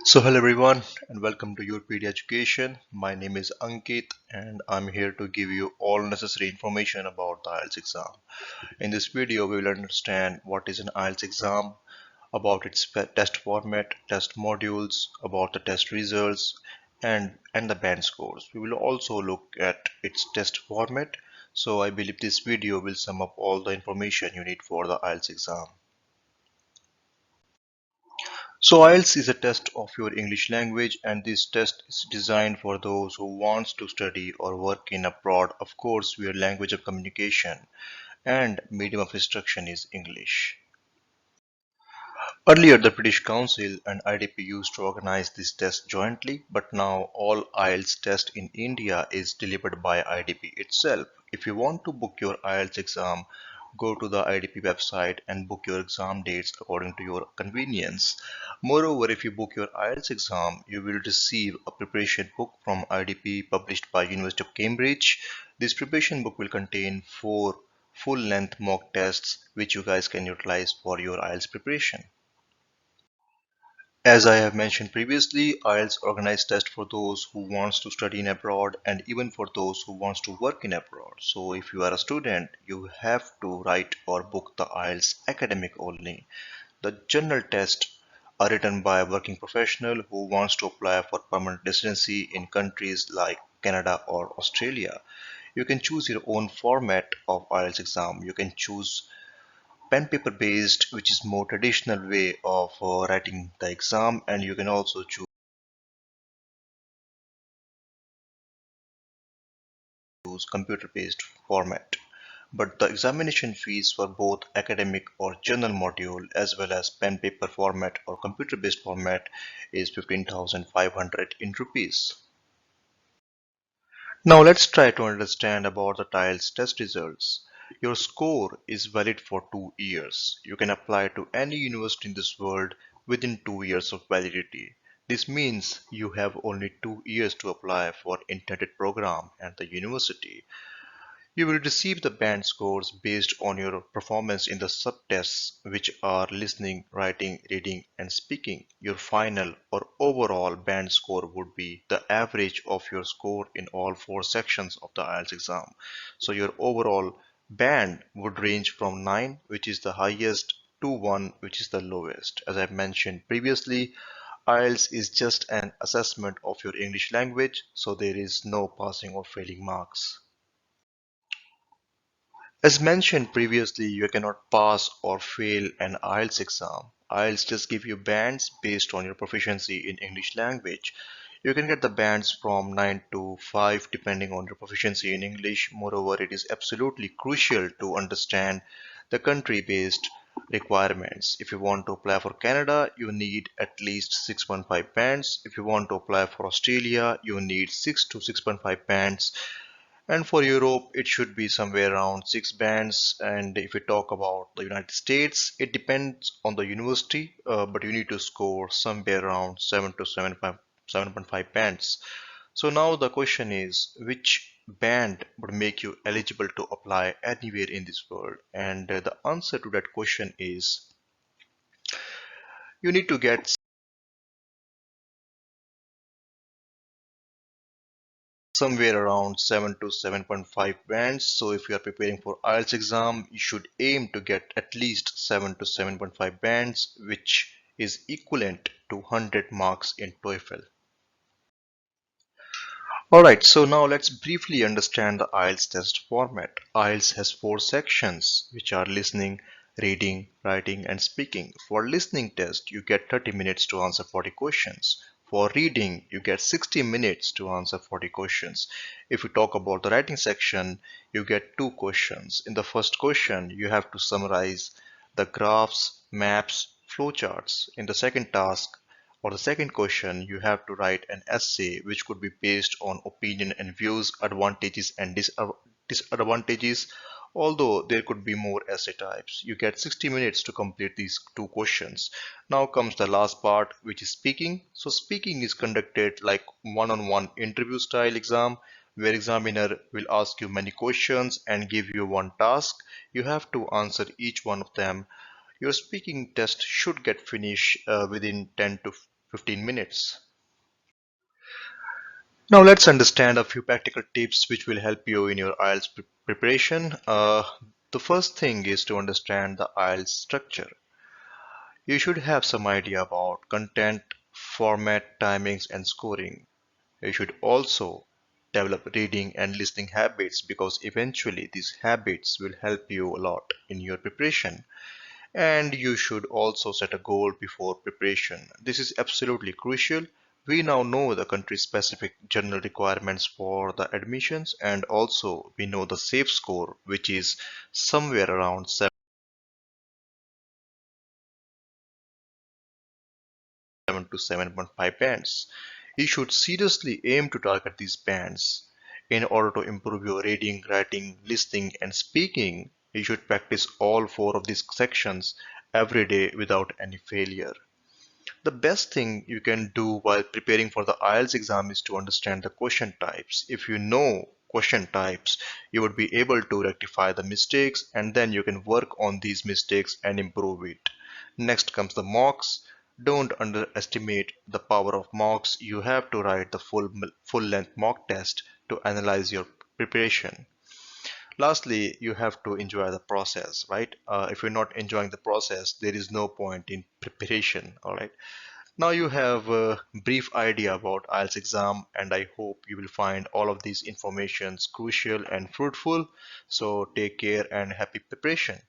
Hello everyone and welcome to YourPedia Education. My name is Ankit and I'm here to give you all necessary information about the IELTS exam. In this video, we will understand what is an IELTS exam, about its test format, test modules, about the test results, and the band scores. We will also look at its test format. So I believe this video will sum up all the information you need for the IELTS exam. IELTS is a test of your English language, and this test is designed for those who wants to study or work in abroad, of course, where language of communication and medium of instruction is English. Earlier, the British Council and IDP used to organize this test jointly, but now all IELTS test in India is delivered by IDP itself. If you want to book your IELTS exam, go to the IDP website and book your exam dates according to your convenience. Moreover, if you book your IELTS exam, you will receive a preparation book from IDP published by University of Cambridge. This preparation book will contain 4 full-length mock tests which you guys can utilize for your IELTS preparation. As I have mentioned previously, IELTS organizes tests for those who wants to study in abroad and even for those who wants to work in abroad. So if you are a student, you have to write or book the IELTS academic only. The general tests are written by a working professional who wants to apply for permanent residency in countries like Canada or Australia. You can choose your own format of IELTS exam. You can choose pen paper based, which is more traditional way of writing the exam, and you can also choose computer based format. But the examination fees for both academic or general module as well as pen paper format or computer based format is 15,500 in rupees. Now let's try to understand about the TIELTS test results. Your score is valid for 2 years. You can apply to any university in this world within 2 years of validity. This means you have only 2 years to apply for intended program at the university. You will receive the band scores based on your performance in the subtests, which are listening, writing, reading, and speaking. Your final or overall band score would be the average of your score in all 4 sections of the IELTS exam. So your overall band would range from 9, which is the highest, to 1, which is the lowest. As I mentioned previously, IELTS is just an assessment of your English language, so there is no passing or failing marks. As mentioned previously, you cannot pass or fail an IELTS exam. IELTS just give you bands based on your proficiency in English language. You can get the bands from 9 to 5 depending on your proficiency in English. Moreover, it is absolutely crucial to understand the country-based requirements. If you want to apply for Canada, you need at least 6.5 bands. If you want to apply for Australia, you need 6 to 6.5 bands. And for Europe, it should be somewhere around 6 bands. And if we talk about the United States, it depends on the university, but you need to score somewhere around 7 to 7.5 bands. So now the question is, which band would make you eligible to apply anywhere in this world? And the answer to that question is you need to get somewhere around 7 to 7.5 bands. So if you are preparing for IELTS exam, you should aim to get at least 7 to 7.5 bands, which is equivalent to 100 marks in TOEFL. Alright, so now let's briefly understand the IELTS test format. IELTS has 4 sections, which are listening, reading, writing, and speaking. For listening test, you get 30 minutes to answer 40 questions. For reading, you get 60 minutes to answer 40 questions. If we talk about the writing section, you get 2 questions. In the first question, you have to summarize the graphs, maps, flowcharts. In the second task, for the second question, you have to write an essay which could be based on opinion and views, advantages and disadvantages. Although there could be more essay types, you get 60 minutes to complete these 2 questions. Now comes the last part, which is speaking. So speaking is conducted like one-on-one interview style exam, where examiner will ask you many questions and give you one task. You have to answer each one of them. Your speaking test should get finished within 10 to 15 minutes. Now let's understand a few practical tips which will help you in your IELTS preparation. The first thing is to understand the IELTS structure. You should have some idea about content, format, timings, and scoring. You should also develop reading and listening habits because eventually these habits will help you a lot in your preparation. And you should also set a goal before preparation. This is absolutely crucial. We now know the country specific general requirements for the admissions, and also we know the safe score, which is somewhere around 7 to 7.5 bands. You should seriously aim to target these bands. In order to improve your reading, writing, listening, and speaking, you should practice all four of these sections every day without any failure. The best thing you can do while preparing for the IELTS exam is to understand the question types. If you know question types, you would be able to rectify the mistakes and then you can work on these mistakes and improve it. Next comes the mocks. Don't underestimate the power of mocks. You have to write the full length mock test to analyze your preparation. Lastly, you have to enjoy the process, right? If you're not enjoying the process, there is no point in preparation, all right? Now you have a brief idea about IELTS exam, and I hope you will find all of these informations crucial and fruitful. So take care and happy preparation.